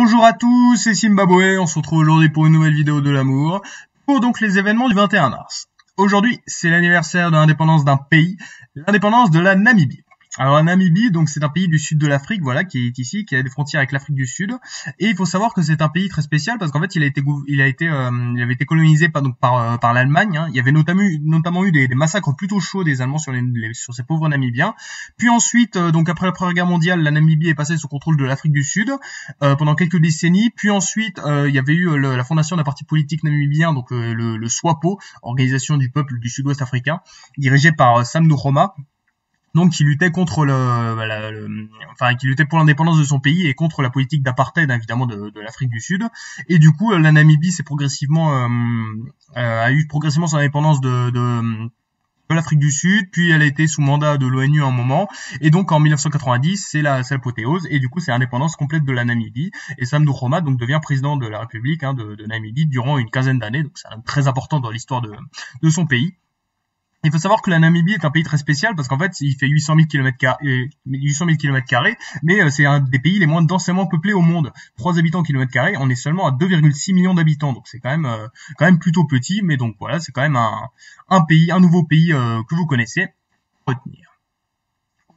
Bonjour à tous, c'est Zimbabwe, on se retrouve aujourd'hui pour une nouvelle vidéo de l'amour, pour donc les événements du 21 mars. Aujourd'hui, c'est l'anniversaire de l'indépendance d'un pays, l'indépendance de la Namibie. Alors la Namibie, donc c'est un pays du sud de l'Afrique, voilà, qui est ici, qui a des frontières avec l'Afrique du Sud. Et il faut savoir que c'est un pays très spécial parce qu'en fait, il avait été colonisé par l'Allemagne. Hein. Il y avait notamment eu des massacres plutôt chauds des Allemands sur ces pauvres Namibiens. Puis ensuite, donc après la Première Guerre mondiale, la Namibie est passée sous contrôle de l'Afrique du Sud pendant quelques décennies. Puis ensuite, il y avait eu la fondation d'un parti politique namibien, donc le SWAPO, Organisation du peuple du Sud-Ouest africain, dirigé par Sam Nujoma. Donc qui luttait contre qui luttait pour l'indépendance de son pays et contre la politique d'apartheid évidemment de l'Afrique du Sud. Et du coup, la Namibie a eu progressivement son indépendance de l'Afrique du Sud, puis elle a été sous mandat de l'ONU à un moment, et donc en 1990, c'est l'apothéose, et du coup c'est l'indépendance complète de la Namibie, et Sam Nujoma donc devient président de la République de Namibie durant une quinzaine d'années, donc c'est très important dans l'histoire de son pays. Il faut savoir que la Namibie est un pays très spécial parce qu'en fait, il fait 800 000 km², mais c'est un des pays les moins densément peuplés au monde. 3 habitants au kilomètre carré, on est seulement à 2,6 millions d'habitants, donc c'est quand même plutôt petit, mais donc voilà, c'est quand même un nouveau pays que vous connaissez. Retenir.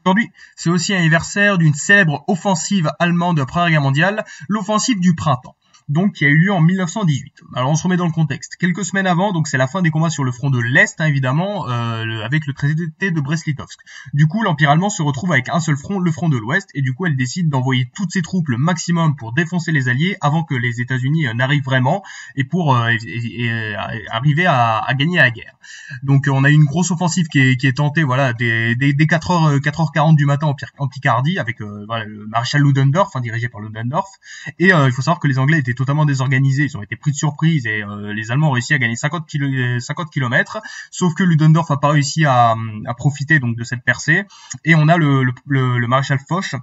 Aujourd'hui, c'est aussi l'anniversaire d'une célèbre offensive allemande de la Première Guerre mondiale, l'offensive du printemps. Donc qui a eu lieu en 1918. Alors on se remet dans le contexte. Quelques semaines avant, donc c'est la fin des combats sur le front de l'Est, hein, évidemment, avec le traité de Brest-Litovsk. Du coup, l'Empire allemand se retrouve avec un seul front, le front de l'Ouest, et du coup, elle décide d'envoyer toutes ses troupes le maximum pour défoncer les Alliés avant que les États-Unis n'arrivent vraiment et pour arriver à gagner la guerre. Donc on a eu une grosse offensive qui est tentée, voilà, dès 4h40 du matin en Picardie avec le maréchal Ludendorff, dirigé par Ludendorff. Et il faut savoir que les Anglais étaient totalement désorganisés, ils ont été pris de surprise et les Allemands ont réussi à gagner 50 km, sauf que Ludendorff a pas réussi à profiter donc de cette percée, et on a le maréchal Foch,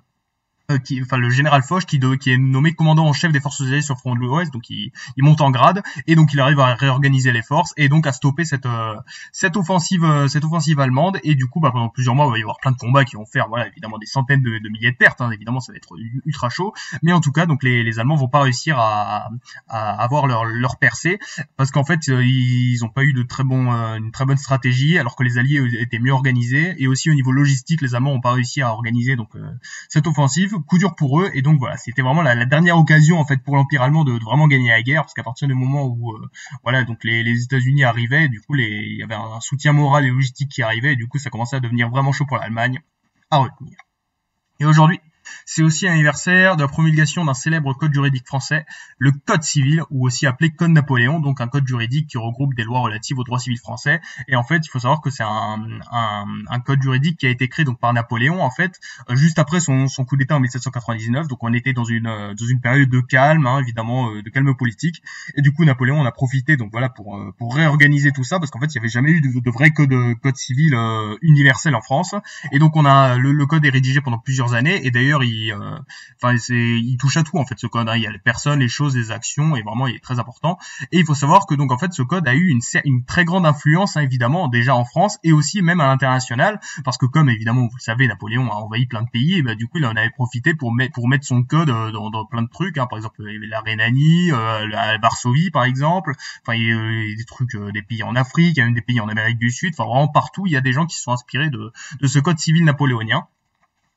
le général Foch qui est nommé commandant en chef des forces alliées sur le front de l'Ouest, donc il monte en grade et donc il arrive à réorganiser les forces et donc à stopper cette offensive allemande. Et du coup pendant plusieurs mois il va y avoir plein de combats qui vont faire évidemment des centaines de milliers de pertes, hein. Évidemment ça va être ultra chaud, mais en tout cas donc les Allemands vont pas réussir à avoir leur percée parce qu'en fait ils ont pas eu une très bonne stratégie, alors que les Alliés étaient mieux organisés, et aussi au niveau logistique les Allemands ont pas réussi à organiser donc cette offensive. Coup dur pour eux, et donc voilà, c'était vraiment la dernière occasion en fait pour l'Empire allemand de vraiment gagner la guerre, parce qu'à partir du moment où donc les États-Unis arrivaient, du coup il y avait un soutien moral et logistique qui arrivait, et du coup ça commençait à devenir vraiment chaud pour l'Allemagne. À retenir. Et aujourd'hui, c'est aussi l'anniversaire de la promulgation d'un célèbre code juridique français, le Code civil, ou aussi appelé Code Napoléon, donc un code juridique qui regroupe des lois relatives au droit civil français. Et en fait, il faut savoir que c'est un code juridique qui a été créé donc par Napoléon, en fait, juste après son coup d'État en 1799. Donc on était dans une période de calme, hein, évidemment, de calme politique. Et du coup, Napoléon en a profité donc voilà pour réorganiser tout ça, parce qu'en fait, il n'y avait jamais eu de vrai code civil universel en France. Et donc on a le code est rédigé pendant plusieurs années, et d'ailleurs il touche à tout en fait ce code, hein. Il y a les personnes, les choses, les actions, et vraiment il est très important. Et il faut savoir que donc en fait ce code a eu une très grande influence, hein, évidemment déjà en France et aussi même à l'international, parce que comme évidemment vous le savez, Napoléon a envahi plein de pays, et du coup il en avait profité pour mettre son code dans plein de trucs, hein. Par exemple la Rhénanie, la Varsovie par exemple, il y a des trucs, des pays en Afrique, il y a même des pays en Amérique du Sud, vraiment partout il y a des gens qui se sont inspirés de ce code civil napoléonien.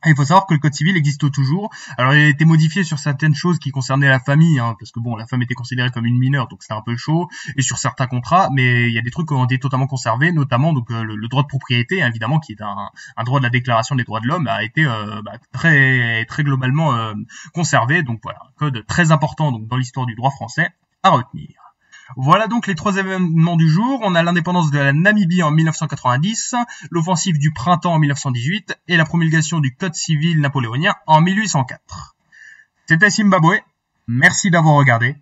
Il faut savoir que le code civil existe toujours. Alors, il a été modifié sur certaines choses qui concernaient la famille, hein, parce que bon, la femme était considérée comme une mineure, donc c'était un peu chaud, et sur certains contrats, mais il y a des trucs qui ont été totalement conservés, notamment donc le droit de propriété, hein, évidemment, qui est un droit de la Déclaration des droits de l'homme, a été très très globalement conservé. Donc voilà, un code très important donc dans l'histoire du droit français à retenir. Voilà donc les 3 événements du jour. On a l'indépendance de la Namibie en 1990, l'offensive du printemps en 1918 et la promulgation du Code civil napoléonien en 1804. C'était Zimbabwe. Merci d'avoir regardé.